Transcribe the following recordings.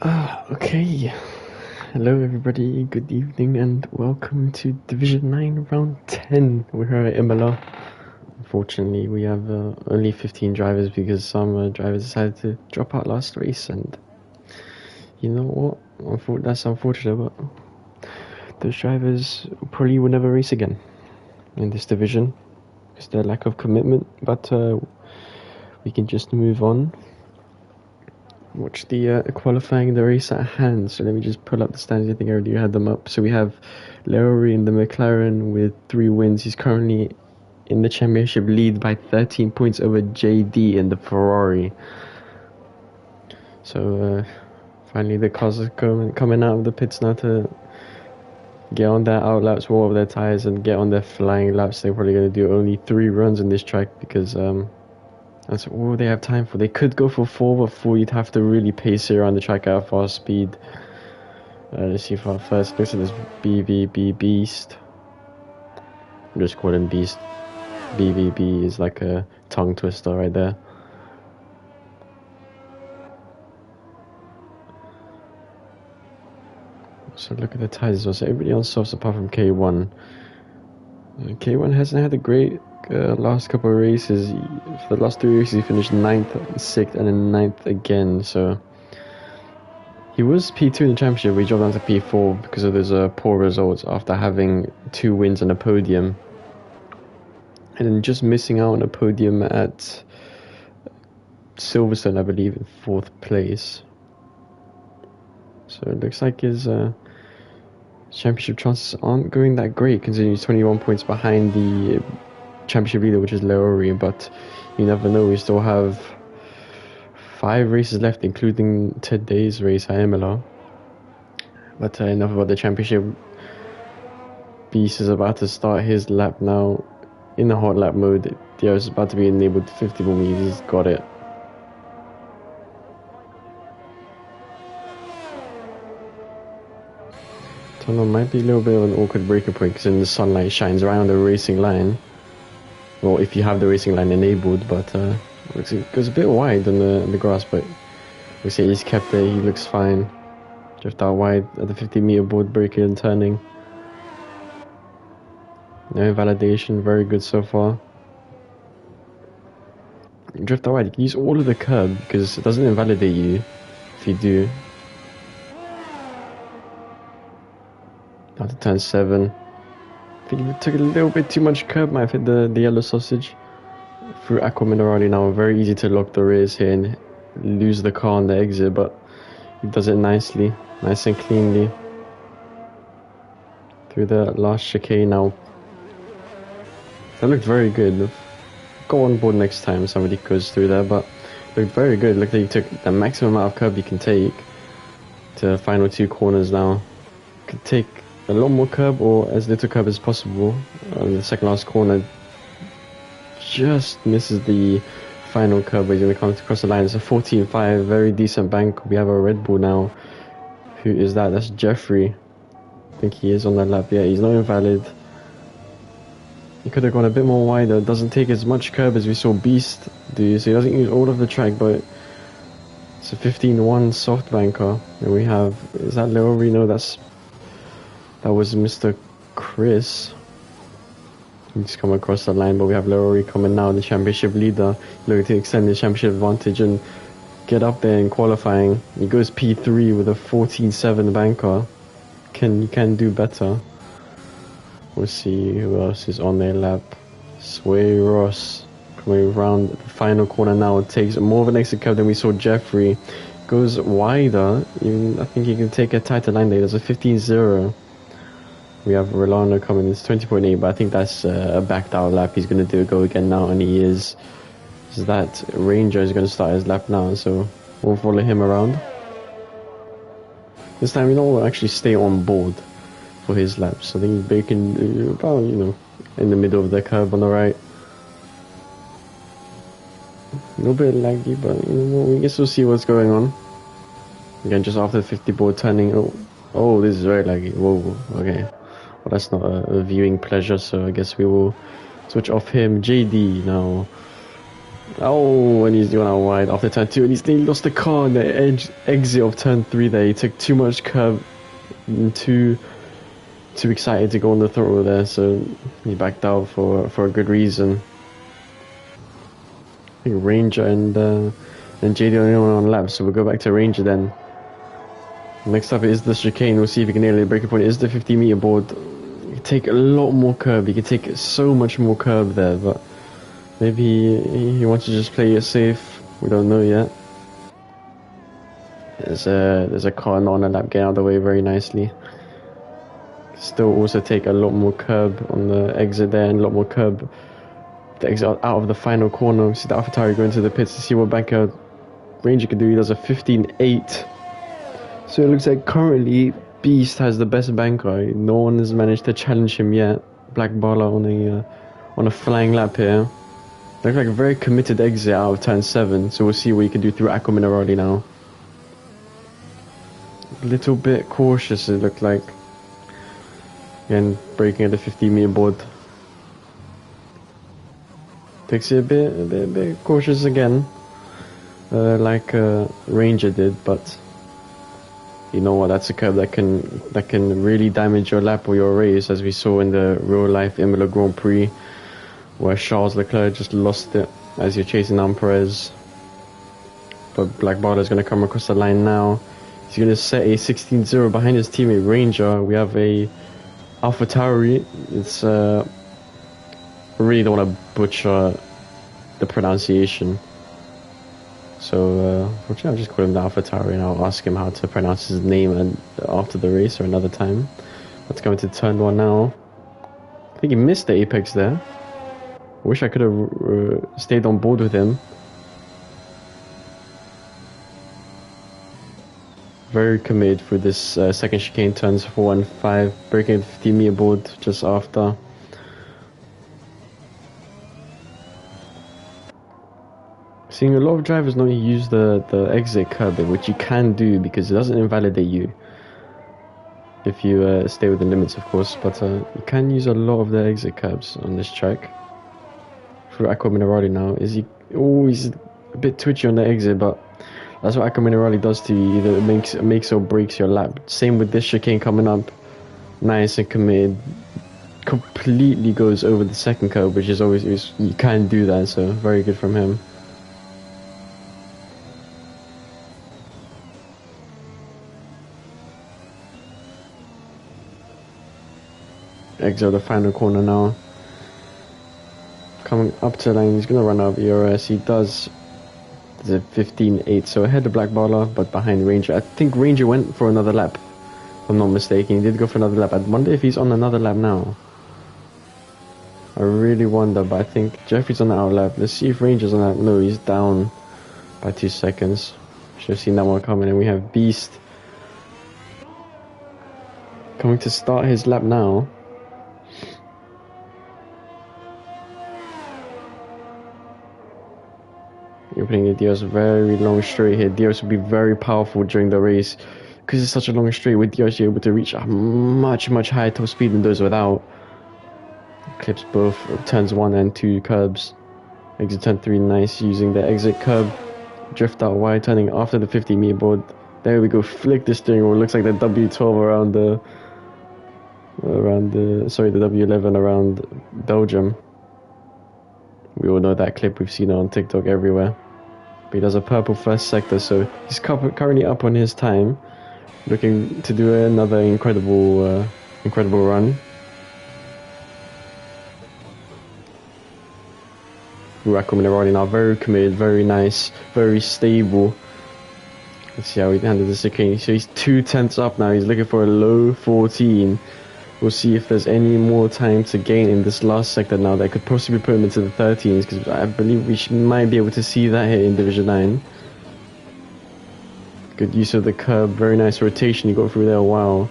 Okay. Hello, everybody. Good evening, and welcome to Division 9, Round 10. We're here at Imola. Unfortunately, we have only 15 drivers because some drivers decided to drop out last race, and you know what? That's unfortunate, but those drivers probably will never race again in this division because their lack of commitment. But we can just move on. Watch the qualifying, the race at hand. So let me just pull up the standings. I think I already had them up. So we have Leroy in the McLaren with 3 wins. He's currently in the championship lead by 13 points over JD in the Ferrari. So finally the cars are coming out of the pits now to get on their out laps, warm up their tyres, and get on their flying laps. They're probably going to do only 3 runs in this track because that's all they have time for. They could go for 4, but 4 you'd have to really pace it around the track at a fast speed. Let's see if our first looks at this BVB Beast. I'm just calling Beast. BVB is like a tongue twister right there. So look at the tyres as well. So everybody on softs apart from K1. K1 hasn't had a great last couple of races. For the last 3 races he finished 9th, 6th, and then 9th again. So he was P2 in the championship, but he dropped down to P4 because of those poor results after having 2 wins on a podium. And then just missing out on a podium at Silverstone, I believe, in 4th place. So it looks like his championship chances aren't going that great, considering he's 21 points behind the championship leader, which is Leroy. But you never know, we still have 5 races left, including today's race at Imola. But enough about the championship. Beast is about to start his lap now in the hot lap mode. DRS is about to be enabled 50 more meters. He's got it. Tunnel might be a little bit of an awkward breaking point because then the sunlight shines right on the racing line. Well, if you have the racing line enabled, but it goes a bit wide on the grass, but we say he's kept it. He looks fine. Drift out wide at the 50-meter board, braking and turning. No invalidation, very good so far. Drift out wide, you can use all of the curb because it doesn't invalidate you if you do. Now to turn 7. I think we took a little bit too much curb, might have hit the yellow sausage. Through Aqua Minerale now, very easy to lock the rears here and lose the car on the exit, but he does it nicely, nice and cleanly. Through the last chicane now. That looked very good. Go on board next time somebody goes through there, but looked very good. Looked like you took the maximum amount of curb you can take to the final 2 corners now. Could take a lot more curb or as little curb as possible. On the second last corner just misses the final curb, but he's going to come across the line. It's a 14.5, very decent bank. We have a Red Bull now. Who is that? That's Jeffrey. I think he is on that lap. Yeah, he's not invalid. He could have gone a bit more wider. It doesn't take as much curb as we saw Beast do, so he doesn't use all of the track, but it's a 15.1 soft banker. And we have, is that Leroy? No, that was Mr. Chris. He's come across the line, but we have Leroy coming now, the championship leader, looking to extend the championship advantage and get up there in qualifying. He goes P3 with a 14.7 banker. You can do better. We'll see who else is on their lap. Sway Ross coming around the final corner now. Takes more of an exit curve than we saw Jeffrey. Goes wider. I think he can take a tighter line there. There's a 15.0. We have Rolando coming in. It's 20.8, but I think that's a backed out lap. He's going to do a go again now, and he is. So that Ranger is going to start his lap now, so we'll follow him around. This time, we'll actually stay on board for his laps. So I think he's braking about, in the middle of the curb on the right. A little bit laggy, but we guess we'll see what's going on. Again, just after the 50 board turning. Oh, this is very laggy. Whoa, okay. Well, that's not a viewing pleasure, so I guess we will switch off him. JD now. Oh, and he's going out wide after turn 2, and he lost the car on the exit of turn 3 there. He took too much curb and too excited to go on the throttle there, so he backed out for a good reason. I think Ranger and JD are the only one on lap, so we'll go back to Ranger then. Next up is the chicane. We'll see if he can nail the breaking point. It is the 50-meter board. He can take a lot more curb. He can take so much more curb there, but maybe he wants to just play it safe. We don't know yet. There's a car not on a lap getting out of the way very nicely. Still also take a lot more curb on the exit there, and a lot more curb the exit out of the final corner. We see the AlphaTauri go into the pits to see what banker Ranger can do. He does a 15.8. So it looks like currently Beast has the best banker. No one has managed to challenge him yet. Black Bala on a flying lap here. Looks like a very committed exit out of turn 7. So we'll see what he can do through Aqua Minerali now. A little bit cautious it looked like. Again, braking at the 50-meter board. Takes it a bit cautious again, like Ranger did, but you know what? That's a curb that can really damage your lap or your race, as we saw in the real-life Imola Grand Prix, where Charles Leclerc just lost it as you're chasing down Perez. But Black Bala is going to come across the line now. He's going to set a 16-0 behind his teammate Ranger. We have a AlphaTauri. It's I really don't want to butcher the pronunciation, so I'll just call him the AlphaTauri, and I'll ask him how to pronounce his name after the race or another time. Let's go into turn 1 now. I think he missed the apex there. Wish I could have stayed on board with him. Very committed for this second chicane, turns 4 and 5, breaking the 50-meter board just after. Seeing a lot of drivers not use the exit curb, which you can do because it doesn't invalidate you if you stay within limits, of course, but you can use a lot of the exit curbs on this track. For Aqua Minerali now, he's a bit twitchy on the exit, but that's what Aqua Minerali does to you. Either it makes or breaks your lap. Same with this chicane coming up, nice and committed, completely goes over the second curb, which is always, you can do that, so very good from him. Exit of the final corner now. Coming up to the line, he's going to run out of ERS. He does. There's a 15.8, so ahead of Black Bala, but behind Ranger. I think Ranger went for another lap, if I'm not mistaken. He did go for another lap. I wonder if he's on another lap now. I really wonder, but I think Jeffrey's on the out lap. Let's see if Ranger's on that. No, he's down by 2 seconds. Should have seen that one coming. And we have Beast coming to start his lap now. Opening the Dios very long straight here. Dios will be very powerful during the race because it's such a long straight. With Dios, you're able to reach a much higher top speed than those without. Clips both turns 1 and 2 curbs. Exit turn 3, nice, using the exit curb. Drift out wide, turning after the 50-meter board. There we go. Flick the steering wheel. Looks like the W12 around the W11 around Belgium. We all know that clip. We've seen it on TikTok everywhere. But he does a purple first sector, so he's currently up on his time, looking to do another incredible run. Aqua Minerali now very committed, very nice, very stable. Let's see how he handles this chicane. So he's 2/10 up now. He's looking for a low 14. We'll see if there's any more time to gain in this last sector now that could possibly put him into the 13s, because I believe we might be able to see that here in Division 9. Good use of the curb, very nice rotation he got through there. Wow.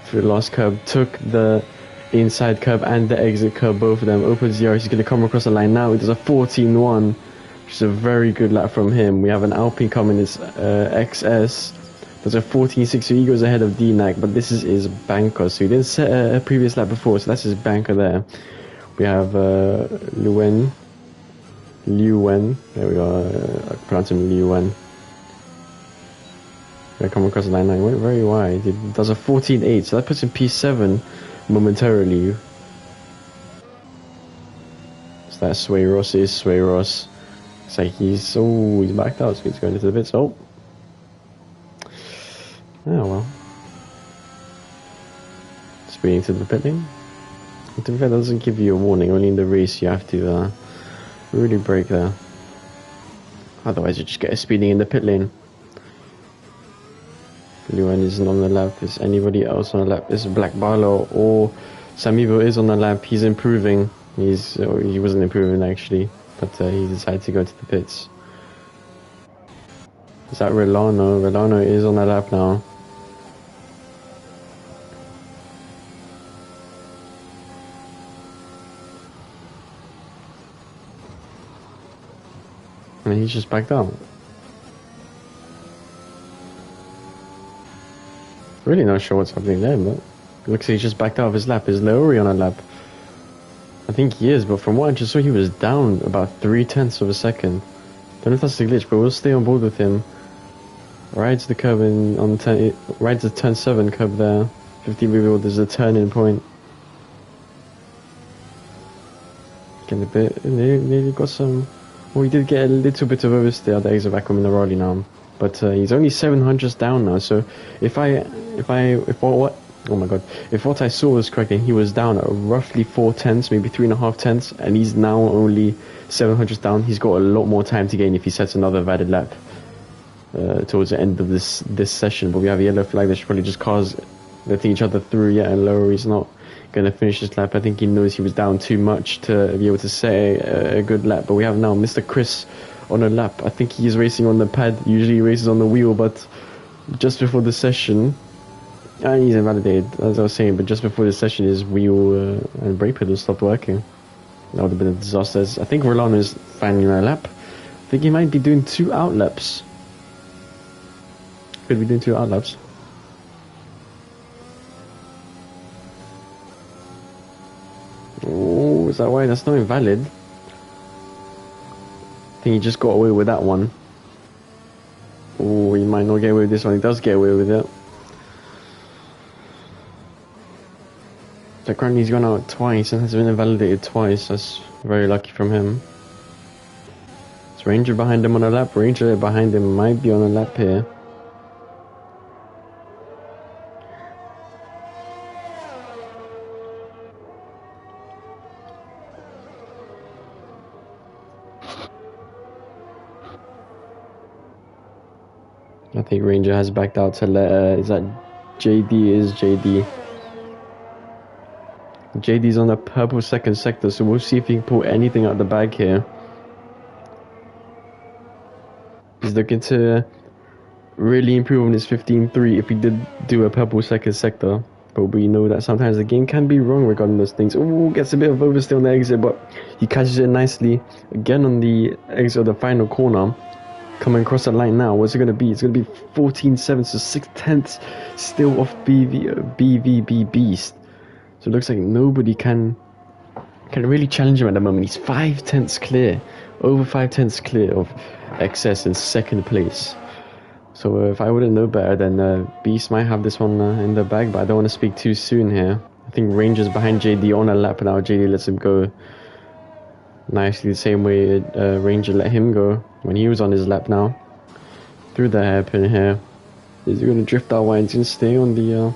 Through the last curb, took the inside curb and the exit curb, both of them. Opens the he's going to come across the line now. He does a 14.1, which is a very good lap from him. We have an Alpine coming, this XS. There's a 14.6, so he goes ahead of DNAC, but this is his banker, so he didn't set a previous lap before, so that's his banker there. We have Luen Liu Wen. There we go. I pronounce him Liu Wen. I come across the line 9. Went very wide. It does a 14.8, so that puts him P7 momentarily. So that's Sway Ross is Sway Ross. It's like he's backed out, so he's going into the bits. Oh well. Speeding to the pit lane. To be fair, that doesn't give you a warning. Only in the race you have to really brake there. Otherwise, you just get a speeding in the pit lane. Luan isn't on the lap. Is anybody else on the lap? Is Black Barlow or Samibo is on the lap. He's improving. He wasn't improving actually, but he decided to go to the pits. Is that Relano? Relano is on the lap now. And he's just backed out. Really not sure what's happening there, but it looks like he's just backed out of his lap. Is Lowry on a lap? I think he is, but from what I just saw, he was down about 0.3 of a second. Don't know if that's the glitch, but we'll stay on board with him. Rides the curb rides the turn 7 curb there. 50 reveal, there's a turn-in point. Getting a bit, nearly got some. Well, he did get a little bit of oversteer at the exit back on Minerali now. But he's only 700s down now, so if what I saw was correct, and he was down at roughly 4 tenths, maybe 3.5 tenths, and he's now only 700s down, he's got a lot more time to gain if he sets another valid lap towards the end of this session. But we have a yellow flag that should probably just cars letting each other through, yeah, and Lowry's not going to finish this lap. I think he knows he was down too much to be able to set a good lap. But we have now Mr. Chris on a lap. I think he's racing on the pad. Usually he races on the wheel, but just before the session, he's invalidated, as I was saying, but just before the session his wheel and brake pedal stopped working. That would have been a disaster. I think Rolano is finally on a lap. I think he might be doing 2 out laps. Could be doing 2 out laps. Oh, is that why? That's not invalid. I think he just got away with that one. Oh, he might not get away with this one. He does get away with it. So currently he's gone out twice and has been invalidated twice. That's very lucky from him. Is Ranger behind him on a lap? Ranger behind him might be on a lap here. I think Ranger has backed out to let, is that JD? Is JD. JD's on the purple second sector, so we'll see if he can pull anything out of the bag here. He's looking to really improve on his 15.3 if he did do a purple second sector. But we know that sometimes the game can be wrong regarding those things. Oh, gets a bit of oversteer on the exit, but he catches it nicely. Again on the exit of the final corner. Coming across the line now, what's it going to be? It's going to be 14.7, so 6 tenths still off BVB Beast. So it looks like nobody can really challenge him at the moment. He's 5 tenths clear, over 5 tenths clear of excess in second place. So if I wouldn't know better, then Beast might have this one in the bag, but I don't want to speak too soon here. I think Ranger's behind JD on a lap now. JD lets him go nicely the same way Ranger let him go when he was on his lap now. Through the hairpin here. Is he going to drift out wide? He's going to stay on the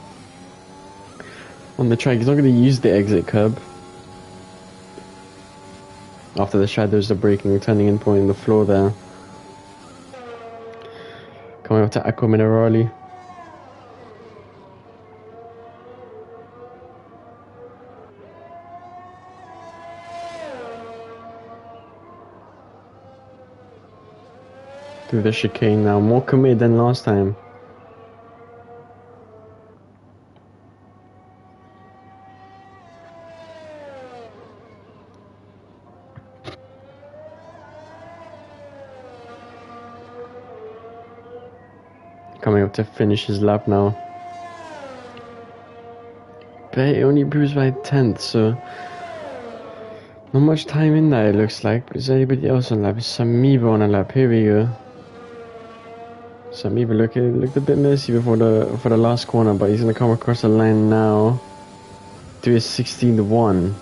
track. He's not going to use the exit curb. After the shadows, the braking, turning in point in the floor there. Coming up to Aqua Minerali. Through the chicane now, more committed than last time. Coming up to finish his lap now. But it only improves by 10th, so Not much time in there, it looks like. But is anybody else on lap? Is Samiba on a lap? Here we go. Samiba looked a bit messy before the last corner, but he's gonna come across the line now to his 16-1.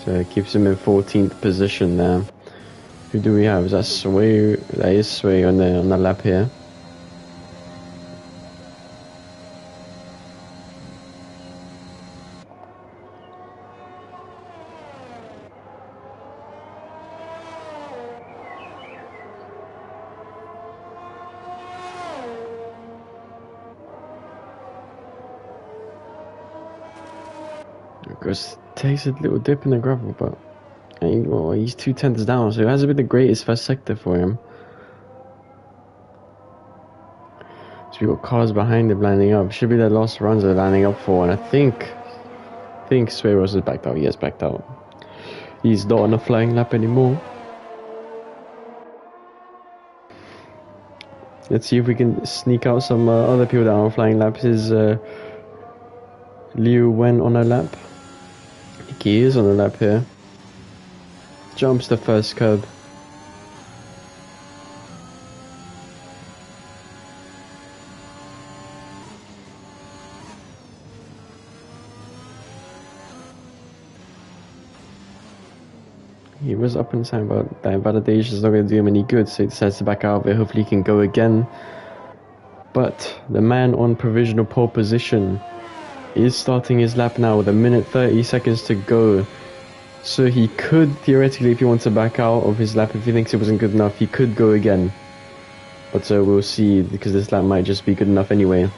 So it keeps him in 14th position there. Who do we have? Is that Sway? That is Sway on the lap here. Goes takes a little dip in the gravel, but he's 2/10 down, so it hasn't been the greatest first sector for him. So we got cars behind him lining up. Should be the last runs they're lining up for, and I think Sway Rose is backed out. He has backed out. He's not on a flying lap anymore. Let's see if we can sneak out some other people that are on flying laps. Is Liu Wen on a lap? He is on a lap here. Jumps the first curb. He was up in time, but that validation is not going to do him any good, so he decides to back out of it. Hopefully he can go again. But the man on provisional pole position is starting his lap now with 1 minute 30 seconds to go. So he could, theoretically, if he wants to back out of his lap, if he thinks it wasn't good enough, he could go again. But we'll see, because this lap might just be good enough anyway.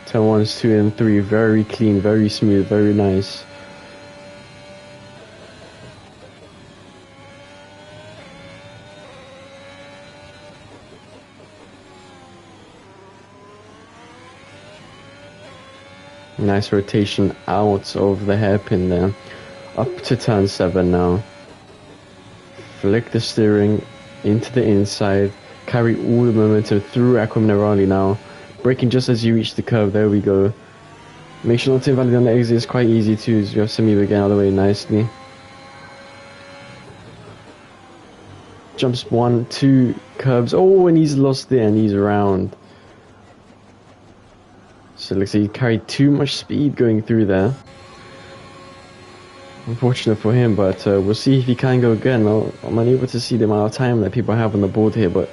Turn 1s, 2 and 3, very clean, very smooth, very nice. Nice rotation out of the hairpin there. Up to turn 7 now. Flick the steering into the inside. Carry all the momentum through Aqua Minerali now. Braking just as you reach the curve. There we go. Make sure not to invalidate on the exit. It's quite easy too. So you have Samiba again out of the way nicely. Jumps 1, 2 curbs. Oh, and he's lost it and he's around. So it looks like he carried too much speed going through there. Unfortunate for him, but we'll see if he can go again. I'm unable to see the amount of time that people have on the board here, but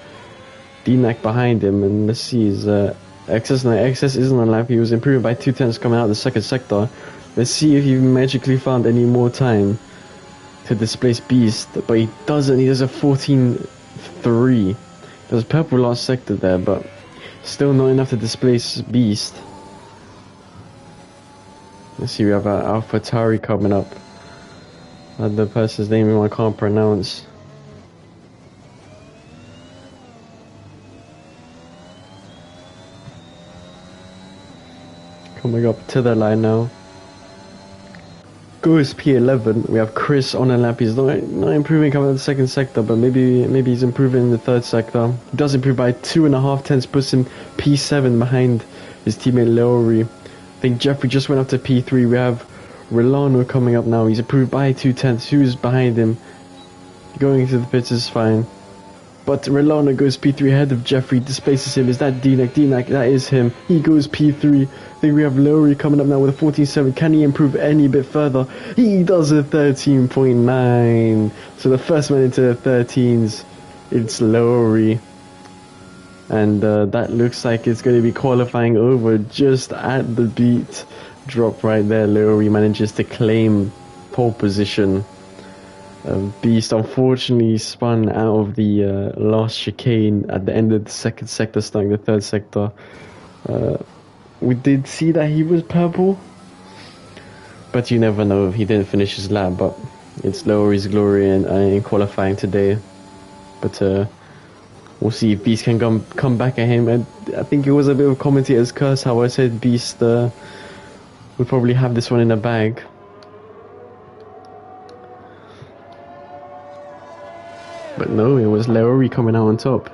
DNAC behind him, and let's see his XS. No, XS isn't on lap. He was improving by 2/10 coming out of the second sector. Let's see if he magically found any more time to displace Beast, but he doesn't. He does a 14.3. There's purple last sector there, but still not enough to displace Beast. Let's see, we have AlphaTauri coming up. The person's name I can't pronounce. Coming up to the line now. Goes P11. We have Chris on a lap. He's not improving coming out of the second sector, but maybe he's improving in the third sector. He does improve by 2.5 tenths, puts him P7 behind his teammate Lowry. I think Jeffrey just went up to P3. We have Rolano coming up now. He's improved by 2 tenths. Who's behind him? Going to the pits is fine. But Rolano goes P3 ahead of Jeffrey, displaces him. Is that DNAC? DNAC, that is him. He goes P3. I think we have Lowry coming up now with a 14.7. Can he improve any bit further? He does a 13.9. So the first man into the 13s, it's Lowry. And that looks like it's going to be qualifying over just at the beat drop right there. Lowry manages to claim pole position. Beast unfortunately spun out of the last chicane at the end of the second sector, starting the third sector. We did see that he was purple, but you never know. He didn't finish his lap, but it's Lowry's glory in qualifying today. But we'll see if Beast can come back at him. And I think it was a bit of a commentator's curse how I said Beast would probably have this one in the bag. But no, it was Lowry coming out on top.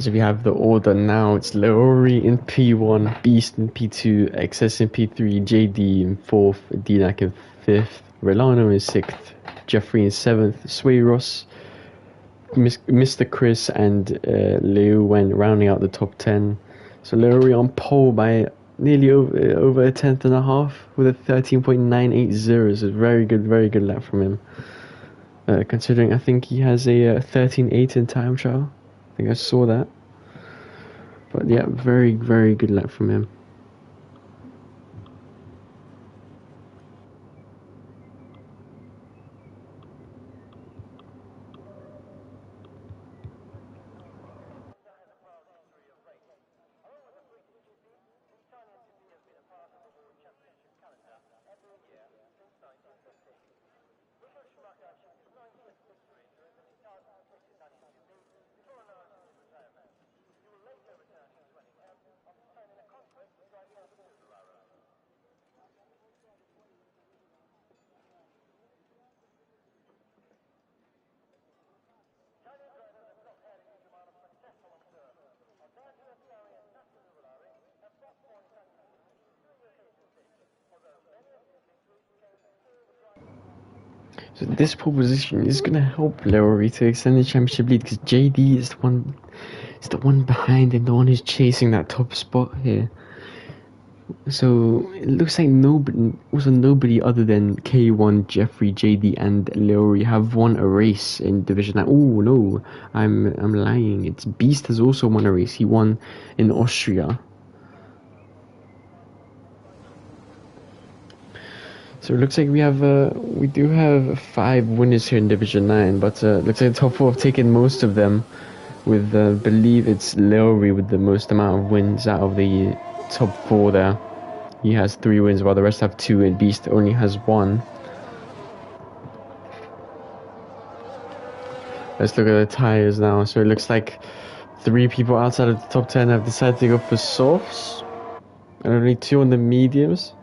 As we have the order now, it's Leori in P1, Beast in P2, XS in P3, JD in 4th, Dinak in 5th, Relano in 6th, Jeffrey in 7th, Sway Ross, Mr. Chris, and Leo Wen rounding out the top 10. So Leori on pole by nearly over a tenth and a half with a 13.980. So very good lap from him. Considering I think he has a 13.8 in time trial. I think I saw that. But yeah, very good lap from him. So this pole position is gonna help Leroy to extend the championship lead because JD is the one behind him, the one who's chasing that top spot here. So it looks like nobody other than K1, Jeffrey, JD, and Leroy have won a race in Division 9. Oh no, I'm lying. It's Beast has also won a race. He won in Austria. So it looks like we do have 5 winners here in Division 9, but looks like the top 4 have taken most of them, with believe it's Leroy with the most amount of wins out of the top 4 there. He has 3 wins while the rest have 2, and Beast only has 1. Let's look at the tires now. So it looks like 3 people outside of the top 10 have decided to go for softs, and only 2 on the mediums.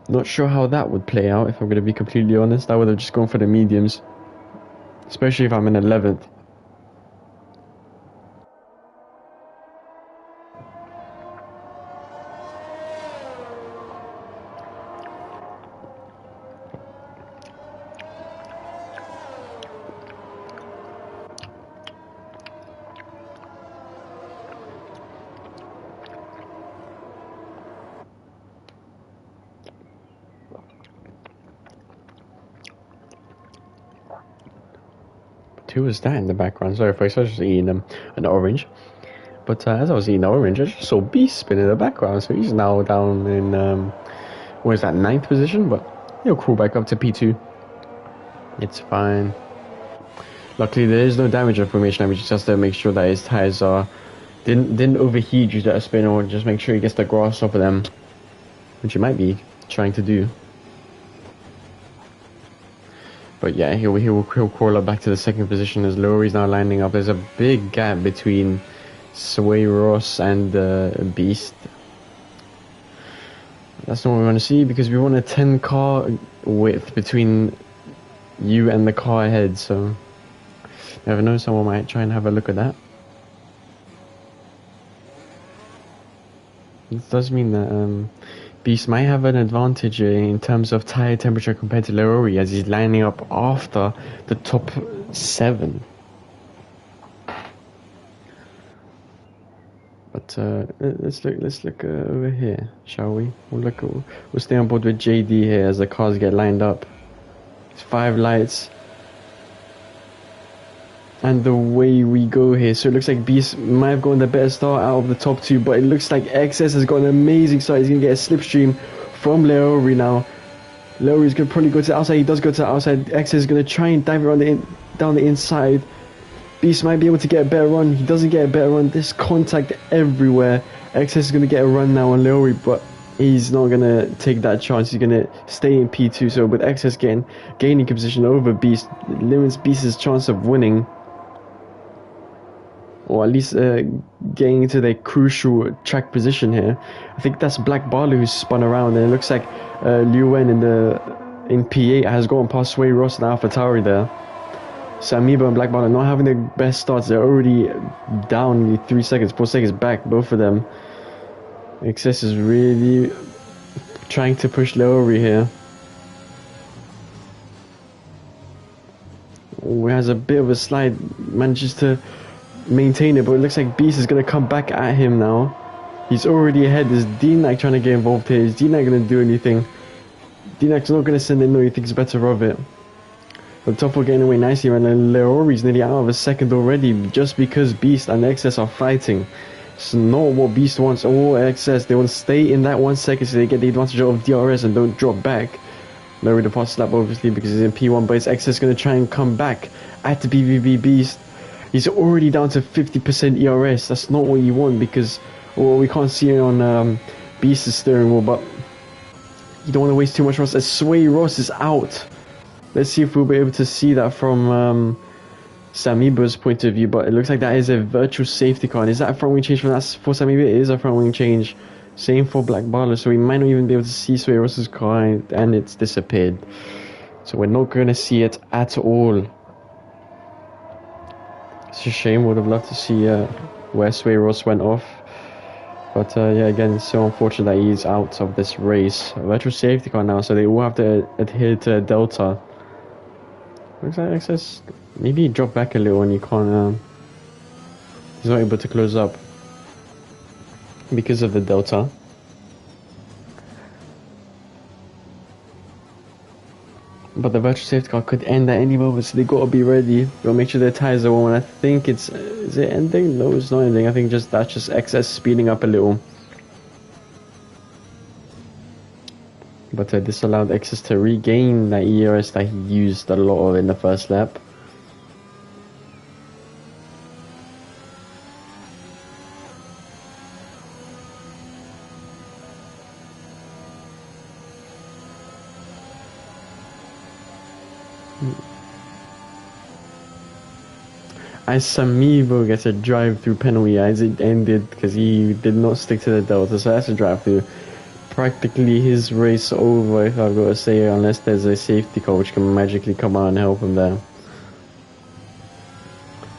Not sure how that would play out, if I'm going to be completely honest. I would have just gone for the mediums, especially if I'm in 11th. Who was that in the background? Sorry, folks, I was just eating an orange. But as I was eating the orange, I just saw Beast spin in the background. So he's now down in, what is that, 9th position? But he'll crawl back up to P2. It's fine. Luckily, there is no damage information. I just has to make sure that his tires didn't overheat due to a spin, or just make sure he gets the grass off of them, which he might be trying to do. But yeah, he'll crawl up back to the 2nd position as Lowry's now lining up. There's a big gap between Sway Ross and Beast. That's not what we want to see, because we want a 10 car width between you and the car ahead. So you never know, someone might try and have a look at that. This does mean that Beast might have an advantage in terms of tire temperature compared to Leroy, as he's lining up after the top 7. But let's look over here, shall we? We'll stay on board with JD here as the cars get lined up. It's 5 lights. And the way we go here, so it looks like Beast might have gotten the better start out of the top 2, but it looks like XS has got an amazing start. He's going to get a slipstream from Leroy now. Leroy's going to probably go to the outside. He does go to the outside. XS is going to try and dive around down the inside. Beast might be able to get a better run. He doesn't get a better run. There's contact everywhere. XS is going to get a run now on Leroy, but he's not going to take that chance. He's going to stay in P2. So with XS gaining position over Beast, limits Beast's chance of winning, or at least getting into their crucial track position here. I think that's Black Barley who's spun around, and it looks like Liu Wen in P8 has gone past Sway Ross and AlphaTauri there. Samiba and Black Ball not having the best starts. They're already down 3 seconds, 4 seconds back, both of them. XS is really trying to push Leori here. Oh, he has a bit of a slide, manages to maintain it, but it looks like Beast is going to come back at him now. He's already ahead. Is D-Nac trying to get involved here? Is D-Nac going to do anything? D-Nac's not going to send it, no, he thinks better of it. But Toffel getting away nicely, and Leori's nearly out of a second already, just because Beast and XS are fighting. It's not what Beast wants or XS. They want to stay in that 1 second so they get the advantage of DRS and don't drop back. Leori the fast slap obviously because he's in P1, but his XS going to try and come back at the BBB Beast. He's already down to 50% ERS. That's not what you want because we can't see it on Beast's steering wheel, but you don't want to waste too much Ross. As Sway Ross is out. Let's see if we'll be able to see that from Samiba's point of view, but it looks like that is a virtual safety car. And is that a front wing change for Samiba? It is a front wing change. Same for Black Barlow, so we might not even be able to see Sway Ross's car, and it's disappeared. So we're not going to see it at all. It's a shame. Would have loved to see where Sway Ross went off. But yeah, again, it's so unfortunate that he's out of this race. A virtual safety car now, so they will have to adhere to Delta. Looks like XS maybe he dropped back a little and you can't. He's not able to close up because of the Delta. But the virtual safety car could end at any moment, so they gotta be ready. Gotta make sure their tires are warm. And I think is it ending? No, it's not ending. I think that's just XS speeding up a little. But this allowed XS to regain that ERS that he used a lot of in the first lap. As Samibo gets a drive-through penalty as it ended because he did not stick to the Delta, so that's a drive-through. Practically his race over, if I've got to say, unless there's a safety car which can magically come out and help him there.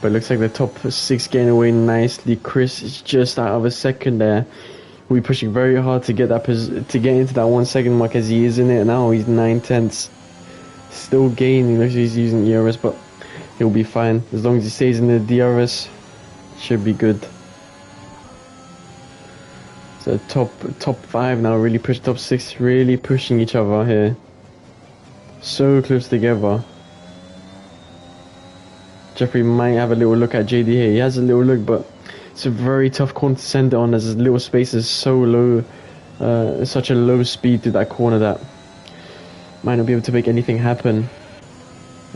But it looks like the top 6 getting away nicely. Chris is just out of a second there. We're pushing very hard to get that to get into that 1 second mark as he is in it now. He's 9/10, still gaining. Looks like he's using ERS, but he'll be fine as long as he stays in the DRS. Should be good. So top 5 now really push top 6, really pushing each other here. So close together. Jeffrey might have a little look at JD here. He has a little look, but it's a very tough corner to send it on as his little space is so low, such a low speed through that corner that might not be able to make anything happen.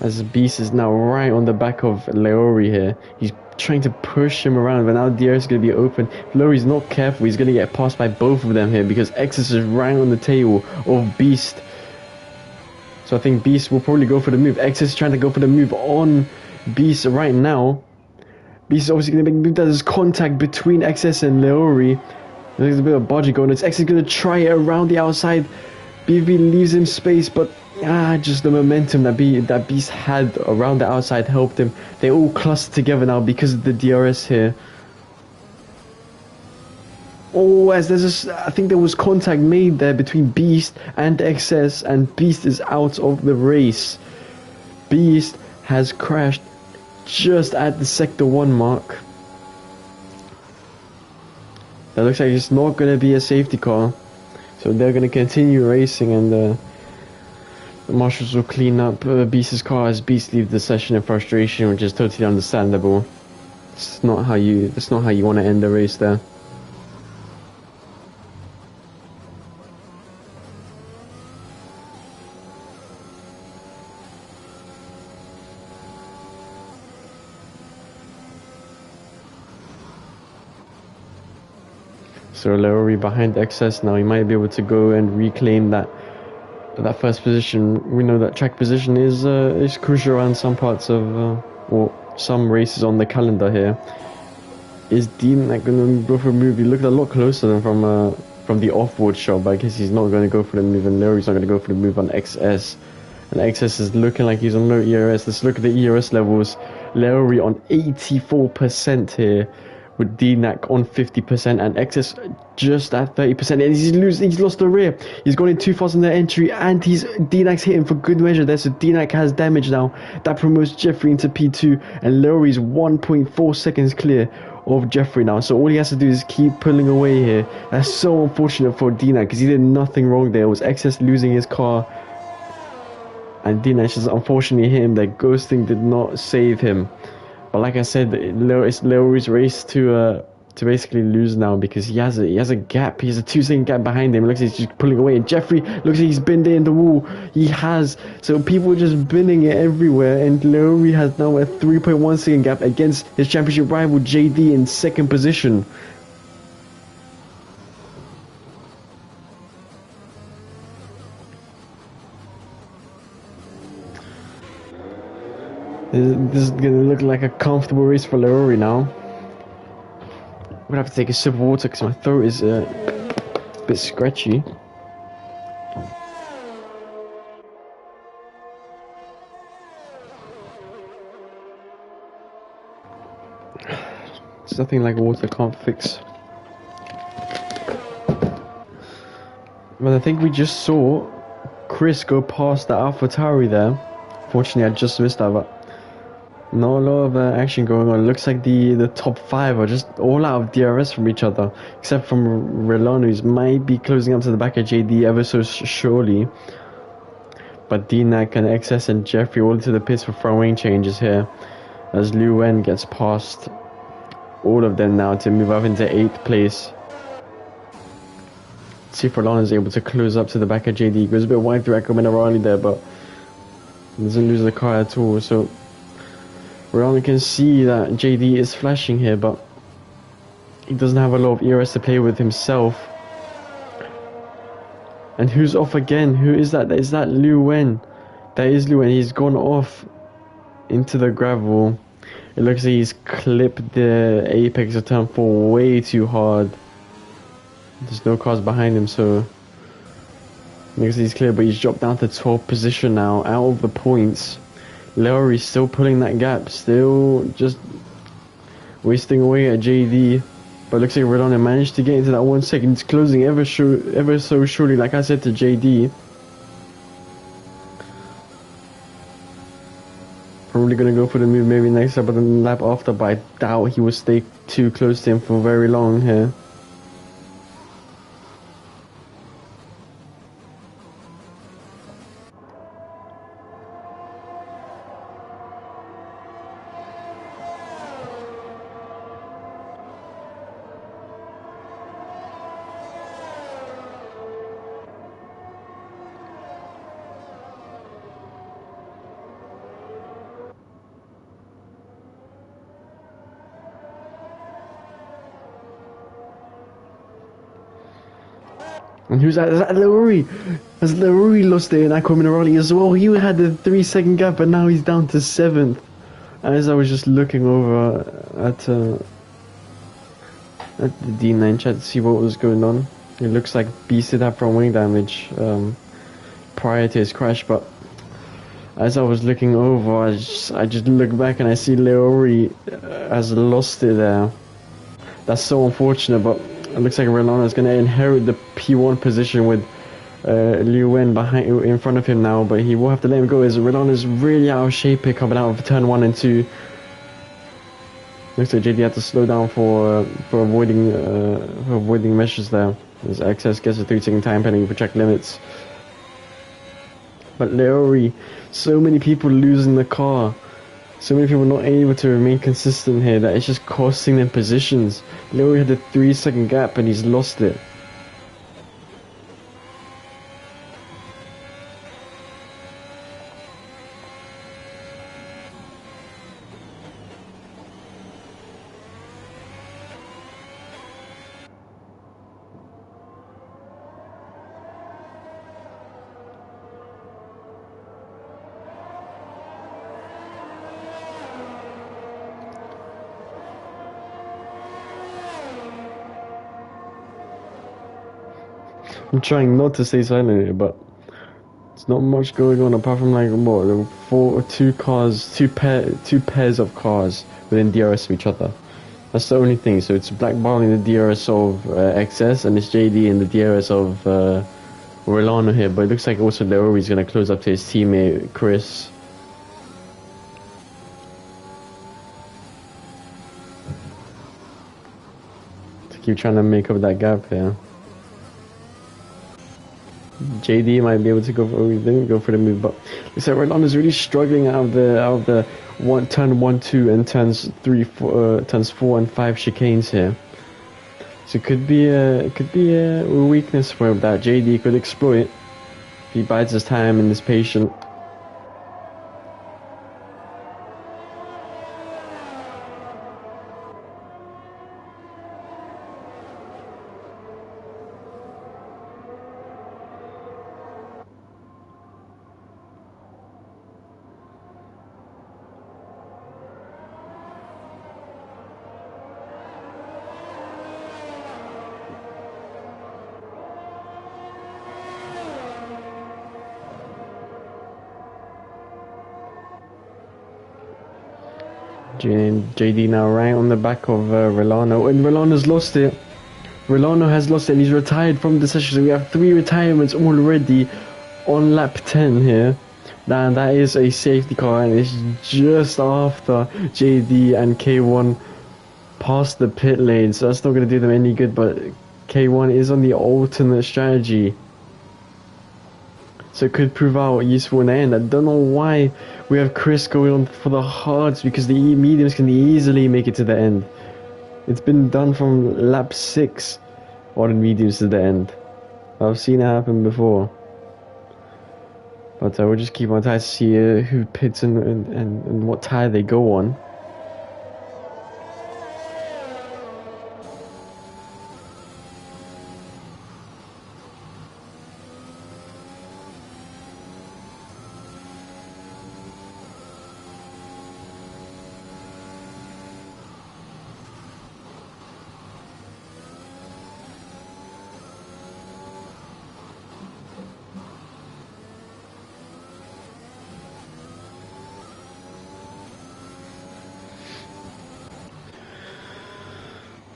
As Beast is now right on the back of Leori here. He's trying to push him around, but now DRS is going to be open. If Leori's not careful, he's going to get passed by both of them here because XS is right on the tail of Beast. So I think Beast will probably go for the move. XS is trying to go for the move on Beast right now. Beast is obviously going to make a move that is contact between XS and Leori. There's a bit of bodging going on. XS is going to try it around the outside. BB leaves him space, but just the momentum that Beast had around the outside helped him. They all clustered together now because of the DRS here. Oh, as I think there was contact made there between Beast and XS, and Beast is out of the race. Beast has crashed just at the Sector 1 mark. That looks like it's not going to be a safety car. So they're going to continue racing, and the marshals will clean up Beast's car as Beast leaves the session in frustration, which is totally understandable. That's not how you want to end the race there. So Leori behind XS now. He might be able to go and reclaim that first position. We know that track position is crucial around some parts of or some races on the calendar here. Is Dean like going to go for a move? He looked a lot closer than from the off-board shot, but I guess he's not going to go for the move, and Leori's not going to go for the move on XS. And XS is looking like he's on low ERS. Let's look at the ERS levels. Lowry on 84% here, with DNAC on 50% and XS just at 30%. And he's lost the rear. He's gone in too fast in the entry, and DNAC's hitting for good measure there. So DNAC has damage now. That promotes Jeffrey into P2, and Lowry's 1.4 seconds clear of Jeffrey now. So all he has to do is keep pulling away here. That's so unfortunate for DNAC because he did nothing wrong there. It was XS losing his car, and DNAC just unfortunately hit him. That ghosting did not save him. But like I said, it's Lowry's race to basically lose now, because he has a gap. He has a 2-second gap behind him. It looks like he's just pulling away. And Jeffrey looks like he's been there in the wall. He has. So people are just binning it everywhere. And Lowry has now a 3.1 second gap against his championship rival JD in second position. This is gonna look like a comfortable race for Lowry now. I'm gonna have to take a sip of water because my throat is a bit scratchy. It's nothing like water can't fix. But I think we just saw Chris go past the AlphaTauri there. Fortunately, I just missed that, but not a lot of action going on. It looks like the top 5 are just all out of DRS from each other, except from Relon, who's might be closing up to the back of JD ever so surely. But DNAC and XS and Jeffrey all into the pits for front wing changes here, as Liu Wen gets past all of them now to move up into 8th place. See if Relon is able to close up to the back of JD. Goes a bit wide through Akko Minerali there, but doesn't lose the car at all. So Relon can see that JD is flashing here, but he doesn't have a lot of ERS to play with himself. And who's off again? Who is that? Is that Liu Wen? That is Liu Wen. He's gone off into the gravel. It looks like he's clipped the apex of turn 4 way too hard. There's no cars behind him, so looks like he's clear, but he's dropped down to 12th position now, out of the points. Lowry's still pulling that gap, still just wasting away at JD. But looks like Redon managed to get into that 1 second. It's closing ever so surely, like I said to JD. Probably gonna go for the move maybe next lap, but the lap after, but I doubt he will stay too close to him for very long here. And who's that? Is that Lowry? Has Lowry lost it in Akko Minerali as well? He had a 3 second gap, but now he's down to 7th. As I was just looking over at the D9 chat to see what was going on. It looks like Beast did have front wing damage prior to his crash, but as I was looking over, I just look back and I see Lowry has lost it there. That's so unfortunate, but it looks like Relana is going to inherit the P1 position with Liu Wen in front of him now, but he will have to let him go as Relana is really out of shape here coming out of turn 1 and 2. Looks like JD had to slow down for avoiding measures there. As Access gets a 3 second time penalty for track limits. But Lowry, so many people losing the car. So many people not able to remain consistent here that it's just costing them positions. Lowry had a 3 second gap and he's lost it. I'm trying not to stay silent here, but There's not much going on apart from like what two pairs of cars within DRS of each other. That's the only thing. So it's blackballing the DRS of XS and it's JD in the DRS of Rolano here. But it looks like also Leroy's going to close up to his teammate Chris. To keep trying to make up that gap here. JD might be able to go for. He didn't go for the move, but looks like Rolano's really struggling out of the turn 1, 2, and turns 4 and 5 chicanes here. So it could be a weakness for him that JD could exploit if he bides his time and is patient. JD now right on the back of Rolano, and Rolano's lost it. Rolano has lost it and he's retired from the session. So we have 3 retirements already on lap 10 here. That is a safety car and it's just after JD and K1 past the pit lane. So that's not going to do them any good, but K1 is on the alternate strategy. So it could prove out useful in the end. I don't know why we have Chris going on for the hards, because the mediums can easily make it to the end. It's been done from lap 6 on the mediums to the end. I've seen it happen before. But we'll just keep on trying to see who pits and what tire they go on.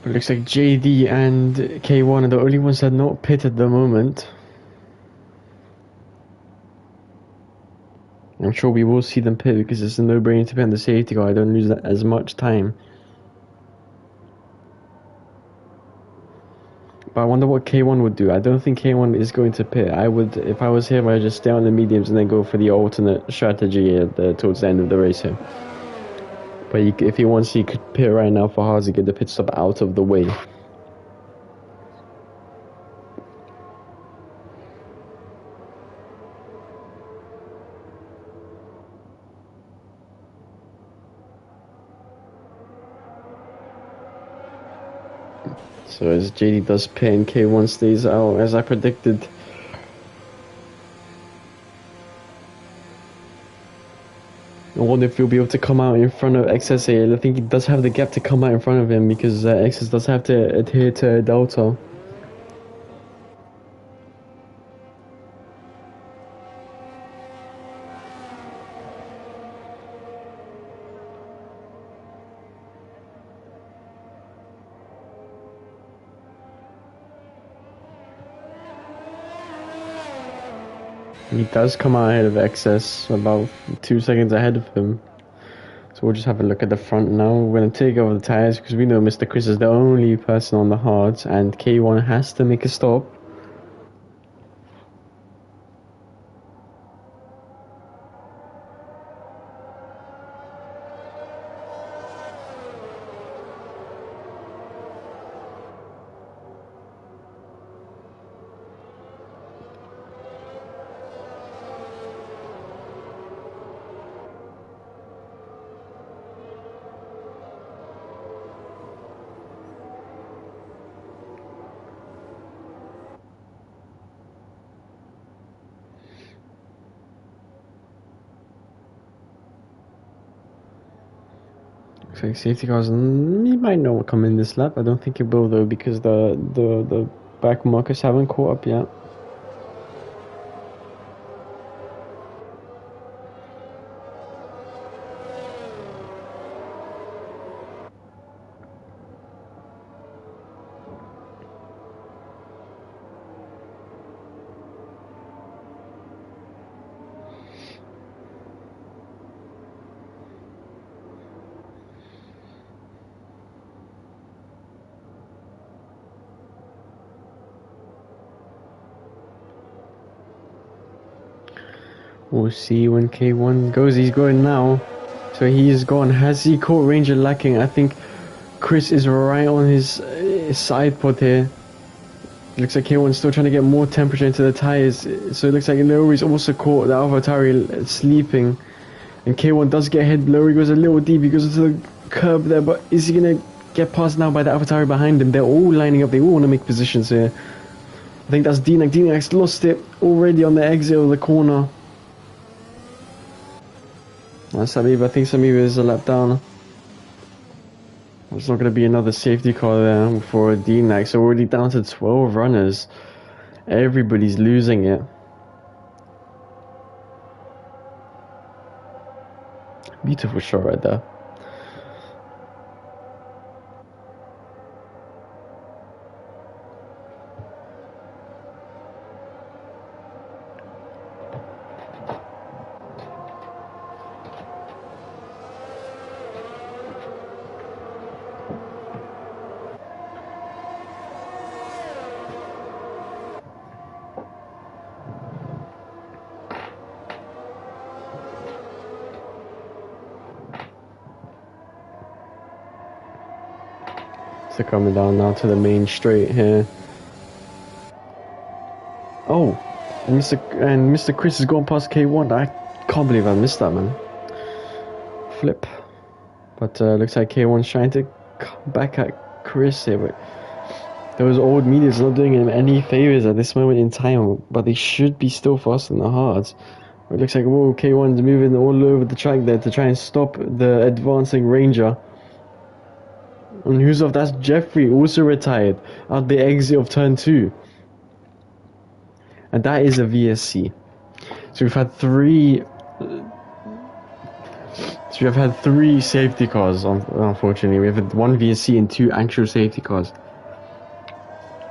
It looks like JD and K1 are the only ones that are not pit at the moment. I'm sure we will see them pit because it's a no-brainer to pit on the safety car. I don't lose that as much time. But I wonder what K1 would do. I don't think K1 is going to pit. I would, if I was him, I'd just stay on the mediums and then go for the alternate strategy towards the end of the race here. But if he wants, he could pit right now for hards to get the pit stop out of the way. So as JD does pit and K1 stays out, as I predicted. I wonder if he'll be able to come out in front of XS. I think he does have the gap to come out in front of him because XS does have to adhere to Delta. He does come out ahead of XS, about 2 seconds ahead of him. So we'll just have a look at the front now. We're going to take over the tyres because we know Mr. Chris is the only person on the hards and K1 has to make a stop. Looks like safety cars, he might not come in this lap. I don't think it will though because the back markers haven't caught up yet. We'll see when K1 goes. He's going now. So he's gone. Has he caught Ranger lacking? I think Chris is right on his side pod here. Looks like K1's still trying to get more temperature into the tyres. So it looks like Lowry's also caught the AlphaTauri sleeping. And K1 does get ahead. Lowry goes a little deep. He goes into the curb there. But is he going to get passed now by the AlphaTauri behind him? They're all lining up. They all want to make positions here. I think that's Dinak. Dinak's lost it already on the exit of the corner. That's Samib. I think Samib is a lap down. There's not going to be another safety car there for Dinak. So we're already down to 12 runners. Everybody's losing it. Beautiful shot right there. So coming down now to the main straight here. Oh, Mr. Chris has gone past K1. I can't believe I missed that, man. Flip. But looks like K1's trying to come back at Chris here, but those old medias not doing him any favors at this moment in time. But they should be still faster than the hards. It looks like, whoa, K1's moving all over the track there to try and stop the advancing Ranger. And who's off? That's Jeffrey, also retired at the exit of turn 2. And that is a VSC. So we've had three safety cars, unfortunately. We have had one VSC and 2 actual safety cars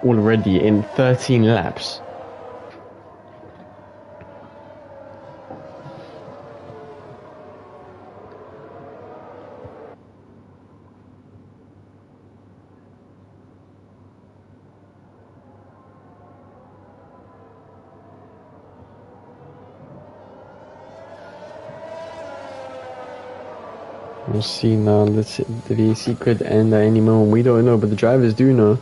already in 13 laps. We'll see now. The VSC could end at any moment. We don't know, but the drivers do know.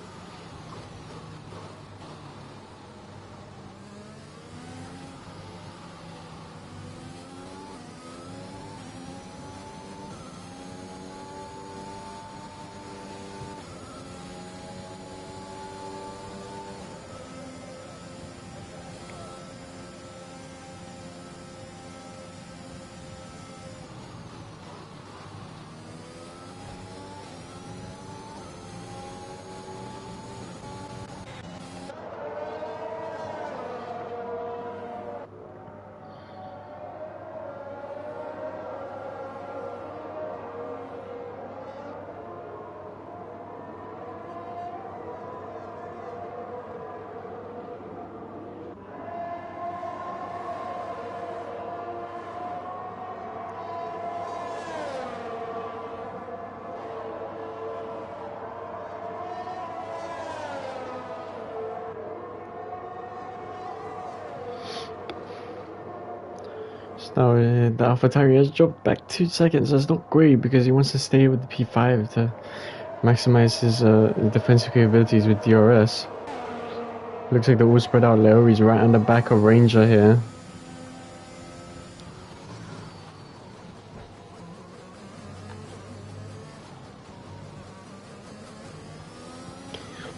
Now the AlphaTauri has dropped back 2 seconds. That's not great because he wants to stay with the P5 to maximize his defensive capabilities with DRS. Looks like they're all spread out. Lowry's right on the back of Ranger here.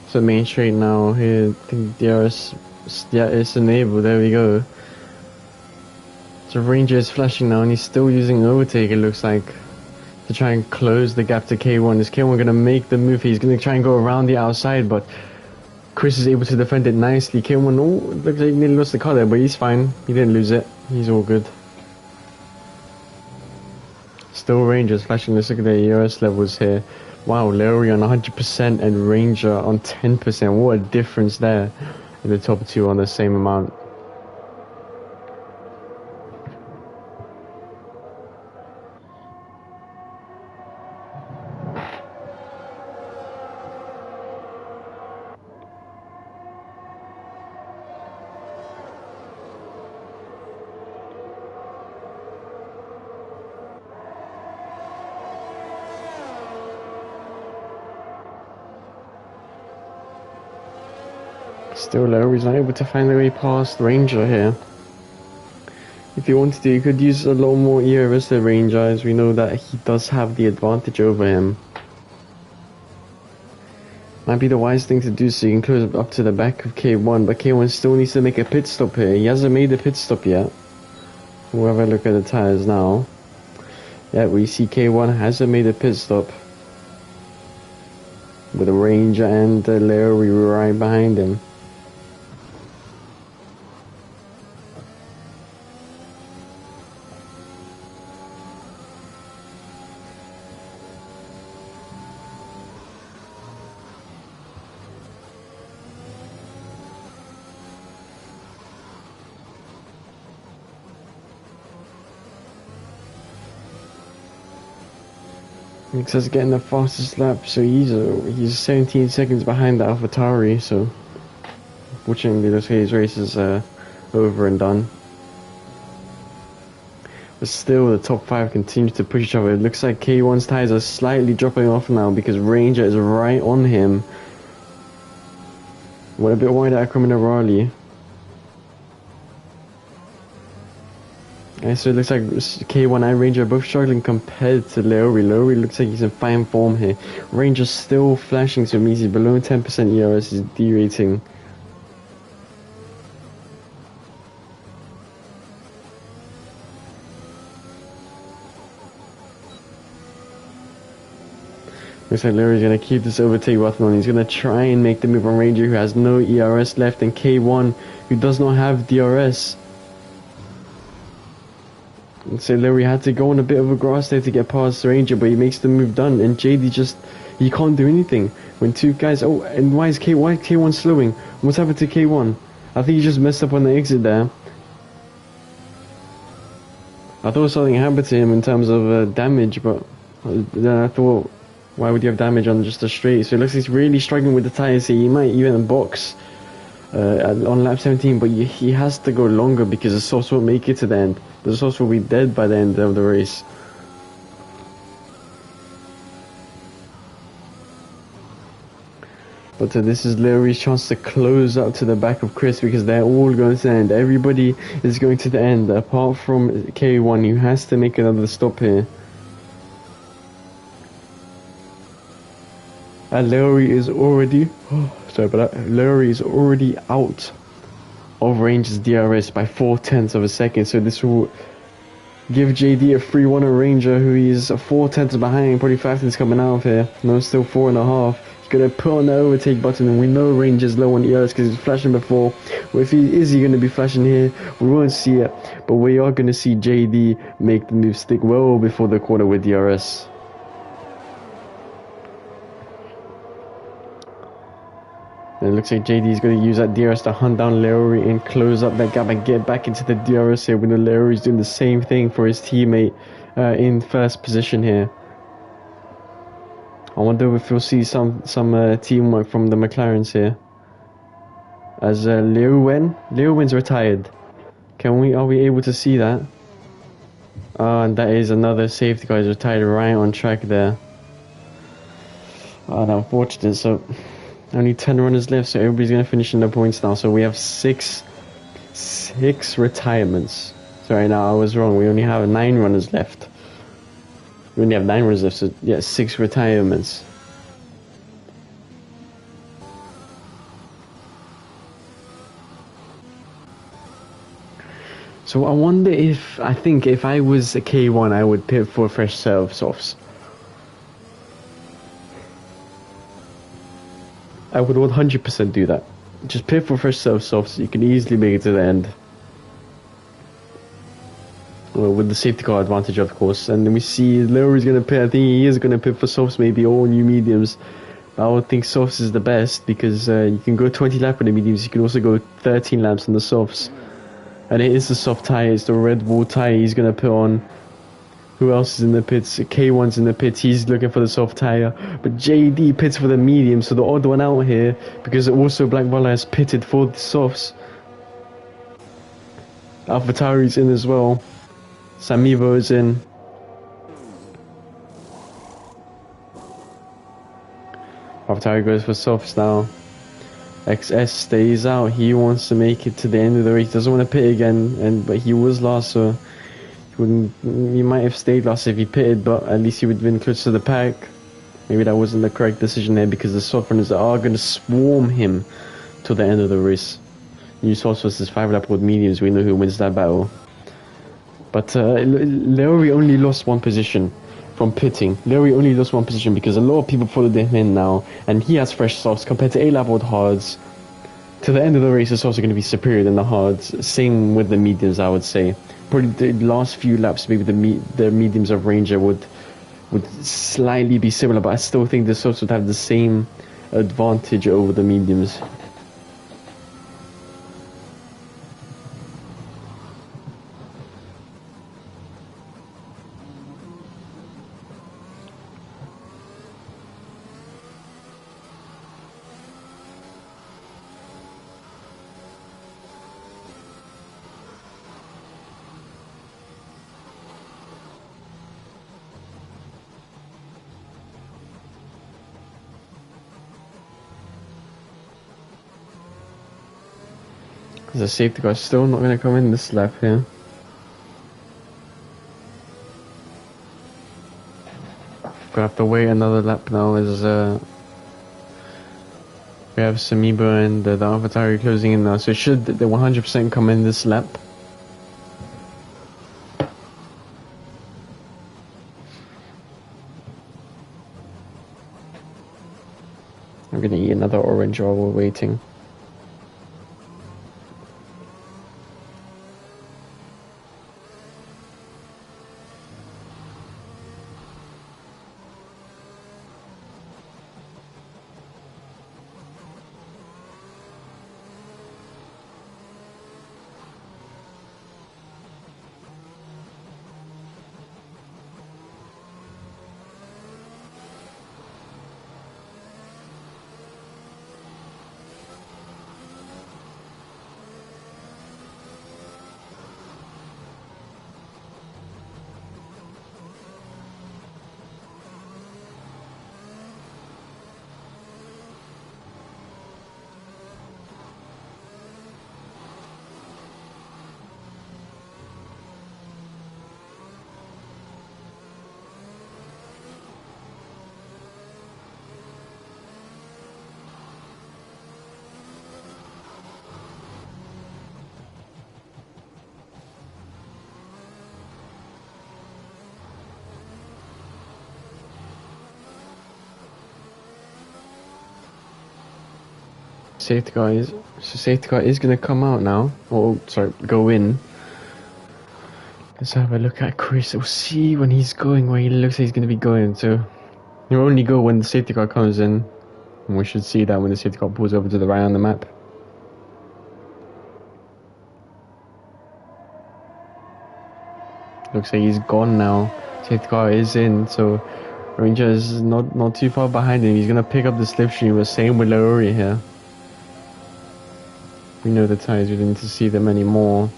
So main straight now here. I think DRS, yeah, it's enabled. There we go. So Ranger is flashing now and he's still using overtake, it looks like, to try and close the gap to K1. Is K1 going to make the move? He's going to try and go around the outside, but Chris is able to defend it nicely. K1, oh, looks like he nearly lost the car there, but he's fine. He didn't lose it. He's all good. Still Ranger's flashing. Let's look at the ERS levels here. Wow, Lowry on 100% and Ranger on 10%. What a difference there in the top 2 on the same amount. Still low, he's not able to find the way past Ranger here. If you wanted to, you could use a lot more ERS than Ranger, as we know that he does have the advantage over him. Might be the wise thing to do so you can close up to the back of K1, but K1 still needs to make a pit stop here. He hasn't made a pit stop yet. We'll have a look at the tyres now. Yeah, we see K1 hasn't made a pit stop. With a Ranger and Larry right behind him. Nick says getting the fastest lap, so he's 17 seconds behind the AlphaTauri, so fortunately looks like his race is over and done. But still, the top 5 continue to push each other. It looks like K1's tyres are slightly dropping off now because Ranger is right on him. What a bit wide at Raleigh. So it looks like K1 and Ranger are both struggling compared to Lowry. Lowry looks like he's in fine form here. Ranger's still flashing, so it means he's below 10% ERS, he's derating. Looks like Lowry's going to keep this overtake button on. He's going to try and make the move on Ranger, who has no ERS left, and K1, who does not have DRS. So Larry had to go on a bit of a grass there to get past Ranger, but he makes the move done, and JD just, he can't do anything. When two guys, oh, and why is K1 slowing? What's happened to K1? I think he just messed up on the exit there. I thought something happened to him in terms of damage, but then I thought, why would you have damage on just a straight? So it looks like he's really struggling with the tyres here. He might even box on lap 17, but he has to go longer because the softs won't make it to the end. The softs will be dead by the end of the race. But this is Larry's chance to close up to the back of Chris because they're all going to the end. Everybody is going to the end apart from K1, who has to make another stop here. And Larry is already Larry is already out of Ranger's DRS by 0.4 of a second, so this will give JD a 3-1 on Ranger, who is 0.4 behind, probably 5 tenths coming out of here. No, still 4.5. He's gonna put on the overtake button, and we know Ranger's low on ERS because he's flashing before. Well, if he is, gonna be flashing here. We won't see it, but we are gonna see JD make the move stick well before the corner with DRS. And it looks like JD is going to use that DRS to hunt down Larry and close up that gap and get back into the DRS here. We know Larry is doing the same thing for his teammate in first position here. I wonder if we'll see some teamwork from the McLarens here. As Leeuwen's retired. Are we able to see that? And that is another safety car is retired right on track there. Unfortunate. So only 10 runners left, so everybody's going to finish in the points now. So we have six retirements. Sorry, now I was wrong. We only have 9 runners left. We only have 9 runners left, so yeah, 6 retirements. So I wonder if I was a K1, I would pit for a fresh set of softs. I would 100% do that. Just pit for fresh set of softs. You can easily make it to the end. Well, with the safety car advantage, of course. And then we see Larry's going to pit. I think he is going to pit for softs, maybe all new mediums. I would think softs is the best because you can go 20 laps on the mediums. You can also go 13 laps on the softs. And it is the soft tyre. It's the Red Bull tyre he's going to put on. Who else is in the pits? K1's in the pits. He's looking for the soft tyre. But JD pits for the medium, so the odd one out here. Because also Black Bala has pitted for the softs. AlphaTauri's in as well. Samivo is in. AlphaTauri goes for softs now. XS stays out. He wants to make it to the end of the race. Doesn't want to pit again, but he was last, so he might have stayed last if he pitted, but at least he would have been close to the pack. Maybe that wasn't the correct decision there because the soft runners are going to swarm him to the end of the race. New source versus 5-lap world mediums. We know who wins that battle. But Leori only lost one position from pitting. Leori only lost one position because a lot of people followed him in now, and he has fresh softs compared to 8-lap world hards. To the end of the race, the softs are going to be superior than the hards. Same with the mediums, I would say. Probably the last few laps, maybe the mediums of Ranger would slightly be similar, but I still think the softs would have the same advantage over the mediums. The safety car still not going to come in this lap here. Gonna have to wait another lap now as we have Samiba and the AlphaTauri closing in now. So should the 100% come in this lap? I'm gonna eat another orange while we're waiting. Safety car is going to come out now. Oh, sorry, go in. Let's have a look at Chris. We'll see when he's going, where he looks like he's going to be going. So he'll only go when the safety car comes in. And we should see that when the safety car pulls over to the right on the map. Looks like he's gone now. Safety car is in, so Ranger is not too far behind him. He's going to pick up the slipstream. Same with Lauri here. We know the tires, we don't need to see them anymore.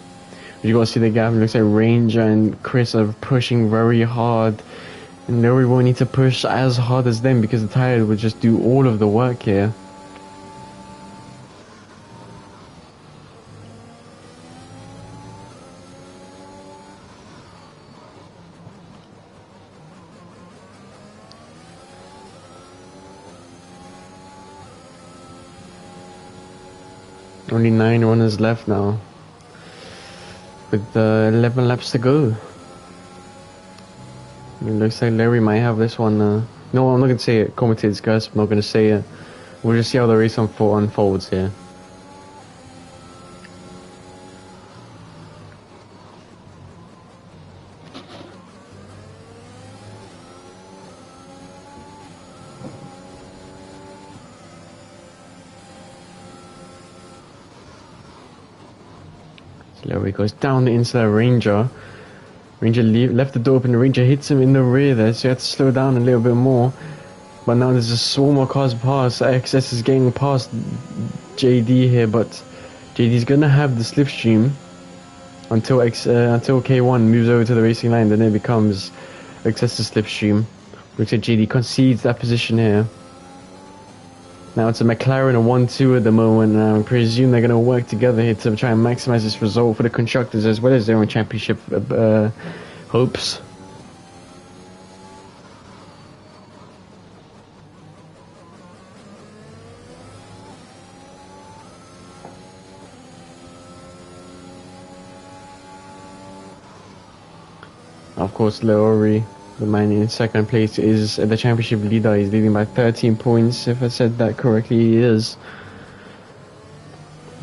But you gotta see the gap. It looks like Ranger and Chris are pushing very hard. And Lauri won't need to push as hard as them because the tire would just do all of the work here. Only 9 runners left now, with 11 laps to go. It looks like Larry might have this one. No, I'm not going to say it. Commentators, guys, I'm not going to say it. We'll just see how the race unfolds here. Larry goes down the inside Ranger. Ranger left the door open. The Ranger hits him in the rear there, so you have to slow down a little bit more. But now there's a swarm of cars past. XS is getting past JD here, but JD's gonna have the slipstream until K1 moves over to the racing line. Then it becomes XS's slipstream. Looks like JD concedes that position here. Now it's a McLaren a 1-2 at the moment, and I presume they're going to work together here to try and maximize this result for the constructors as well as their own championship hopes. Of course, Leori, the man in second place, is the championship leader. He's leading by 13 points. If I said that correctly, he is.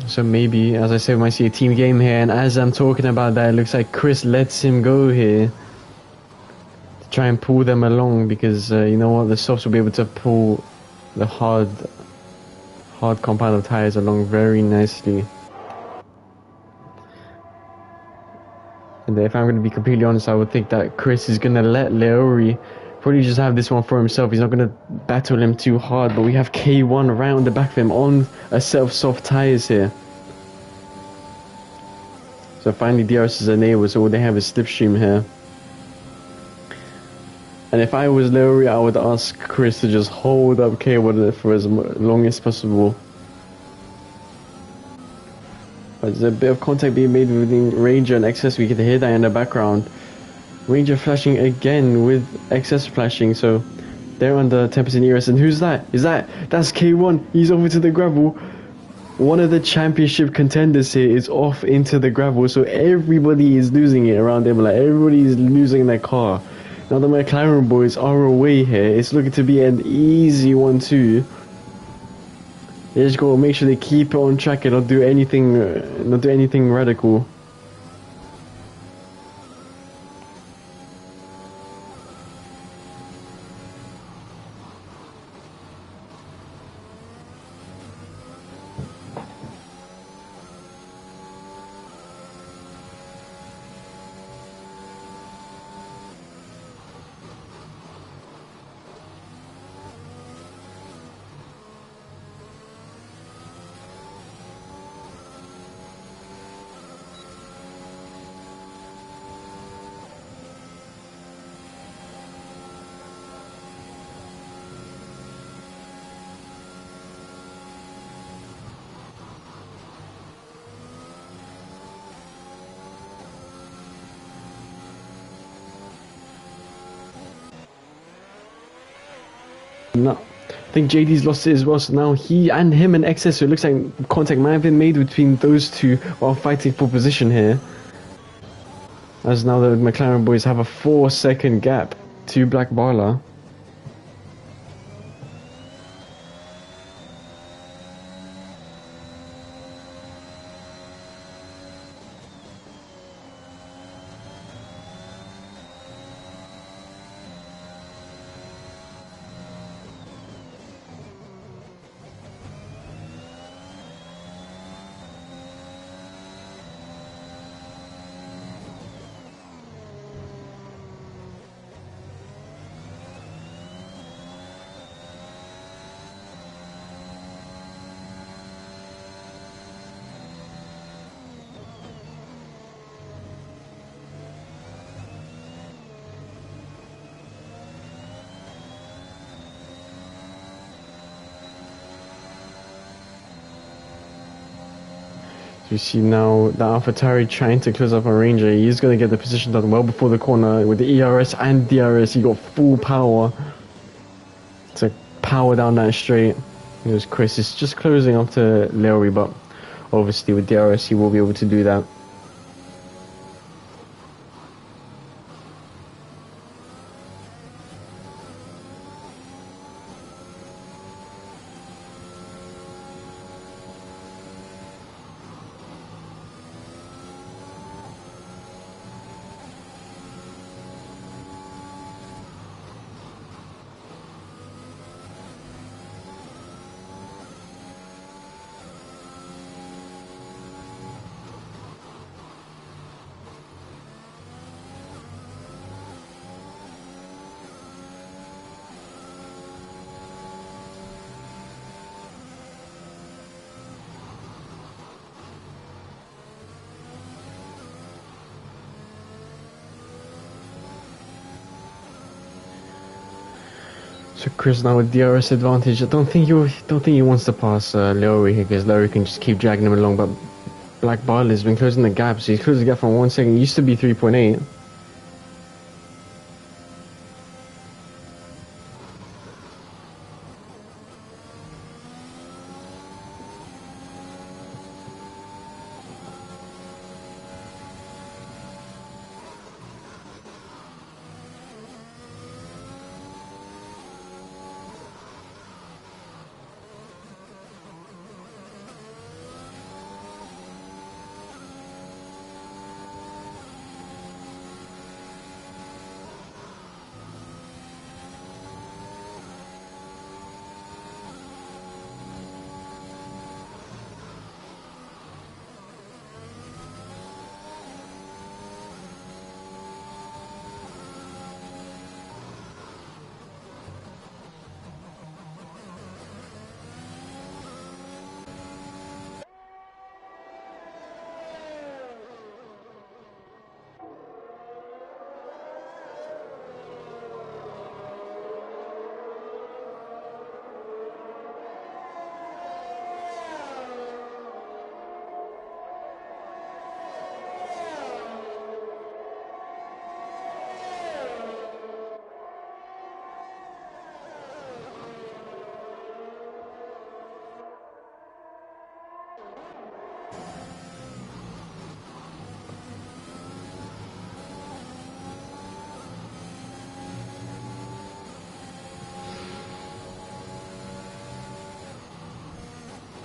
So maybe, as I said, we might see a team game here. And as I'm talking about that, it looks like Chris lets him go here to try and pull them along, because you know what, the softs will be able to pull the hard compound of tires along very nicely. And if I'm going to be completely honest, I would think that Chris is going to let Leori probably just have this one for himself. He's not going to battle him too hard, but we have K1 right on the back of him on a set of soft tyres here. So finally DRS is enabled, so all they have is slipstream here. And if I was Leori, I would ask Chris to just hold up K1 for as long as possible. There's a bit of contact being made between Ranger and XS. We can hear that in the background. Ranger flashing again with XS flashing, so they're under 10% ERS. And who's that? That's K1. He's over to the gravel. One of the championship contenders here is off into the gravel, so everybody is losing it around Imola. Everybody is losing their car. Now the McLaren boys are away here. It's looking to be an easy 1-2. They just gotta make sure they keep it on track and not do anything radical. No, I think JD's lost it as well, so now him and XS, so it looks like contact might have been made between those two while fighting for position here. As now the McLaren boys have a 4-second gap to Black Barla. You see now the AlphaTauri trying to close up on Ranger. He's going to get the position done well before the corner with the ERS and DRS. He got full power to power down that straight. It was Chris is just closing up to Leori, but obviously with DRS he will be able to do that. So Chris now with DRS advantage. I don't think he wants to pass Lowry here because Lowry can just keep dragging him along. But Black Barley has been closing the gap, so he's closed the gap from 1 second. It used to be 3.8.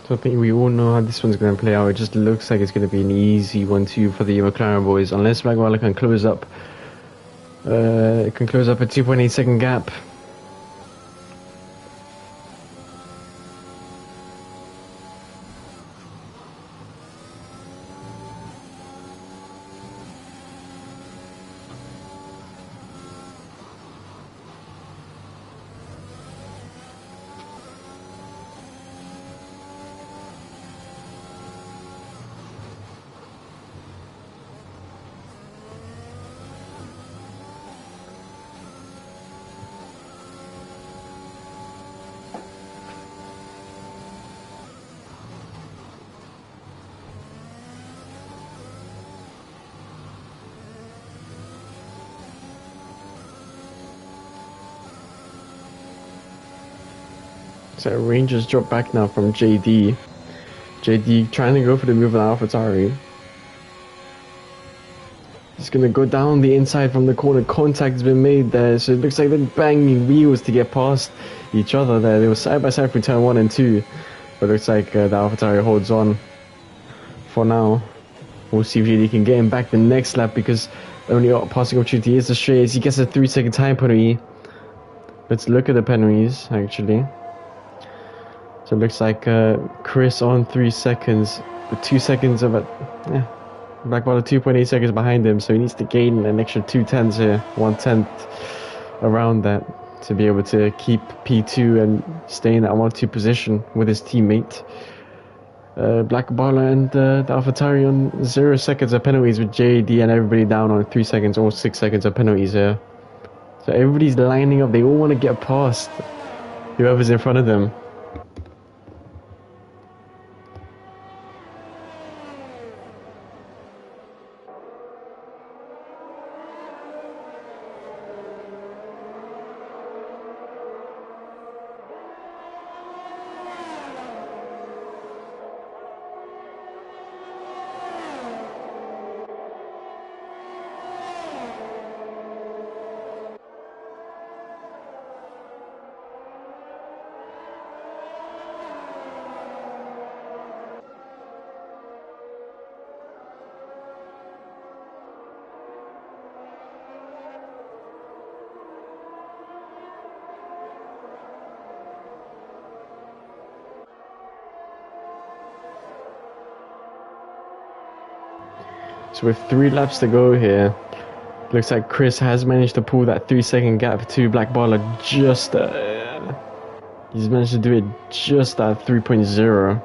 So I think we all know how this one's going to play out. It just looks like it's going to be an easy 1-2 for the McLaren boys, unless Black Barley can close up. It can close up a 2.8 second gap. So Rangers drop back now from JD. JD trying to go for the move on AlphaTauri. He's going to go down the inside from the corner. Contact's been made there, so it looks like they're banging wheels to get past each other there. They were side by side for turn 1 and 2. But it looks like the AlphaTauri holds on for now. We'll see if JD can get him back the next lap because the only passing opportunity is the straight as he gets a 3-second time penalty. Let's look at the penalties, actually. So it looks like Chris on 3 seconds, with 2 seconds of it. Black Barley 2.8 seconds behind him, so he needs to gain an extra 2/10 here, 1/10 around that to be able to keep P2 and stay in that 1-2 position with his teammate. Black Barley and the AlphaTauri on 0 seconds of penalties with JD and everybody down on 3 seconds or 6 seconds of penalties here. So everybody's lining up, they all want to get past whoever's in front of them. So with 3 laps to go here, looks like Chris has managed to pull that 3-second gap to Black Barley just he's managed to do it just at 3.0.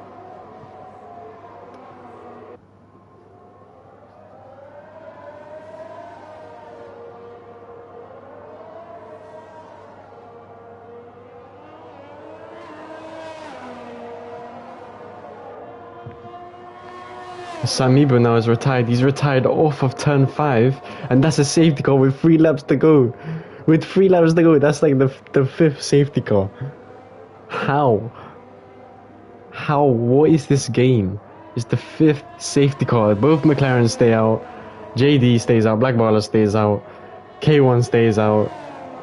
Samibo now is retired. He's retired off of turn 5, and that's a safety car with 3 laps to go. With 3 laps to go, that's like the 5th safety car. How? How? What is this game? It's the 5th safety car. Both McLaren stay out. JD stays out. Black Baller stays out. K1 stays out.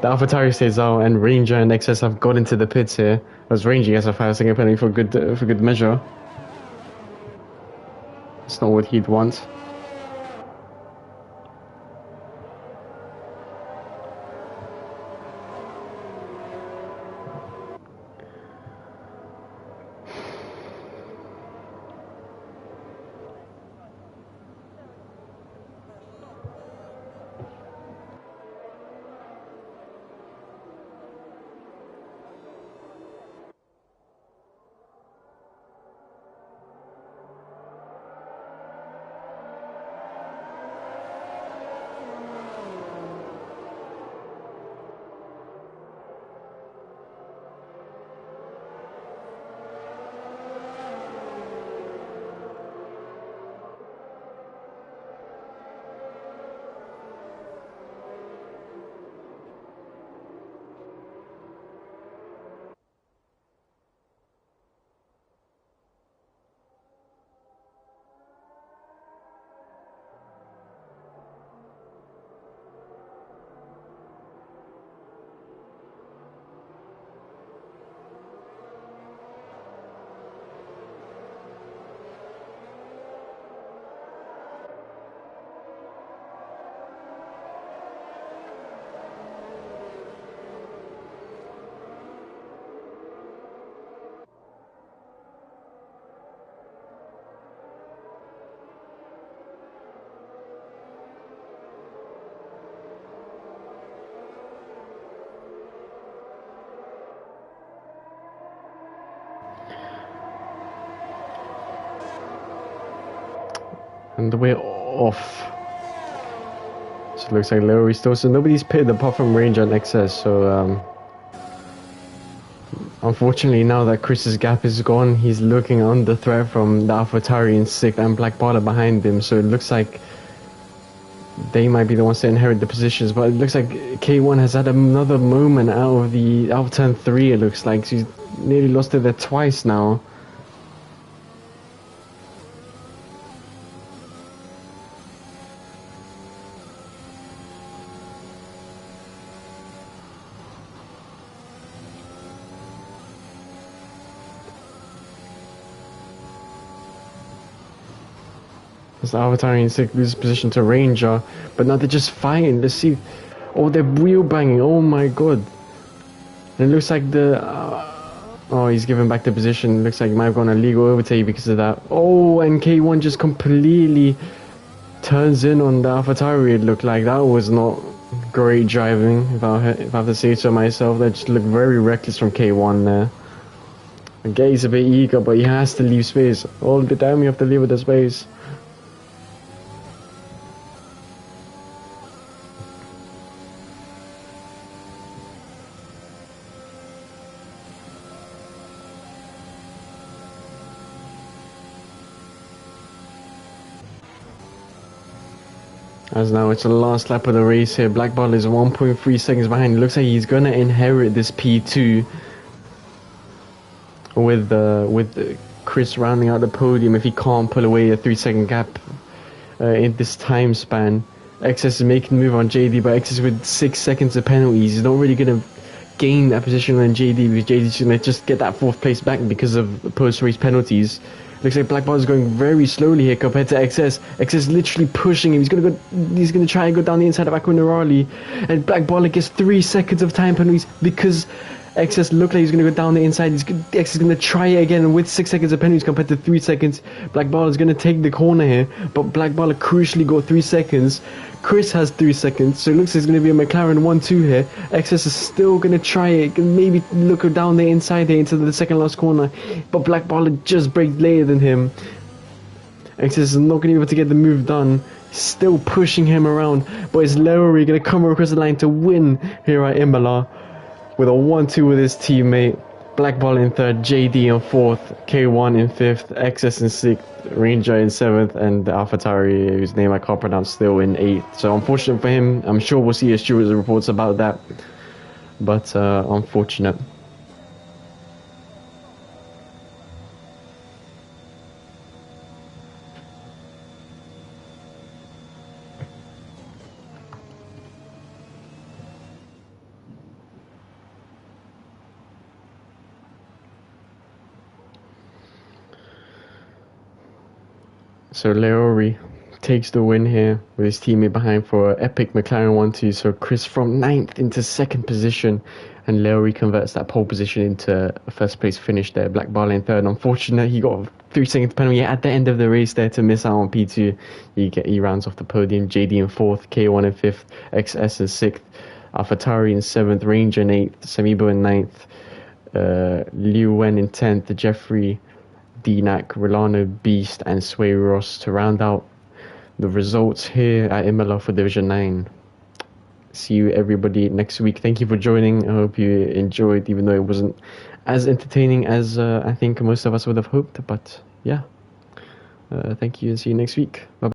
The AlphaTauri stays out, and Ranger and XS have got into the pits here. As Ranger gets a 5-second penalty for good measure. It's not what he'd want. And we're off. So it looks like Lowry still. So nobody's pitted apart from Ranger and XS. So unfortunately, now that Chris's gap is gone, he's looking under threat from the AlphaTauri in 6th and Black Baller behind him. So it looks like they might be the ones to inherit the positions. But it looks like K1 has had another moment out of turn 3. It looks like she's nearly lost it there twice now. As the AlphaTauri in 6th loses position to Ranger, but now they're just fighting. Let's see. Oh, they're wheel banging. Oh my god. And it looks like oh, he's giving back the position. Looks like he might have gone a legal overtake because of that. Oh, and K1 just completely turns in on the AlphaTauri. It looked like that was not great driving, if I have to say so myself. That just looked very reckless from K1 there. I guess he's a bit eager, but he has to leave space. All the time you have to leave with the space. As now it's the last lap of the race here. Black Ball is 1.3 seconds behind. It looks like he's gonna inherit this P2 with Chris rounding out the podium if he can't pull away a 3-second gap in this time span. XS is making the move on JD, but XS with 6 seconds of penalties. He's not really gonna gain that position on JD because JD's gonna just get that 4th place back because of post-race penalties. Looks like Black Ball is going very slowly here compared to XS. XS literally pushing him. He's gonna try and go down the inside of Aquinarali, and Black Ball gets 3 seconds of time penalties because XS looked like he's gonna go down the inside. XS is gonna try it again with 6 seconds of penalties compared to 3 seconds. Black Ball is gonna take the corner here, but Black Ball crucially got 3 seconds. Chris has 3 seconds, so it looks like it's going to be a McLaren 1-2 here. XS is still going to try it, maybe look down the inside here into the second last corner, but Black Ball just braked later than him. XS is not going to be able to get the move done, still pushing him around, but is Lowry going to come across the line to win here at Imola with a 1-2 with his teammate. Black Ball in third, JD in fourth, K1 in fifth, XS in sixth, Ranger in seventh, and AlphaTauri, whose name I can't pronounce, still in eighth. So unfortunate for him. I'm sure we'll see a stewards reports about that, but unfortunate. So Leori takes the win here with his teammate behind for an epic McLaren 1-2. So Chris from 9th into 2nd position, and Leori converts that pole position into a first place finish there. Black Barley in 3rd. Unfortunate, he got a 3-second penalty at the end of the race there to miss out on P2. He rounds off the podium. JD in 4th, K1 in 5th, XS in 6th, AlphaTauri in 7th, Ranger in 8th, Semibo in 9th, Liu Wen in 10th, Jeffrey, DNAC, Rolano Beast, and Sway Ross to round out the results here at Imola for Division 9. See you everybody next week. Thank you for joining. I hope you enjoyed, even though it wasn't as entertaining as I think most of us would have hoped. But yeah, thank you and see you next week. Bye.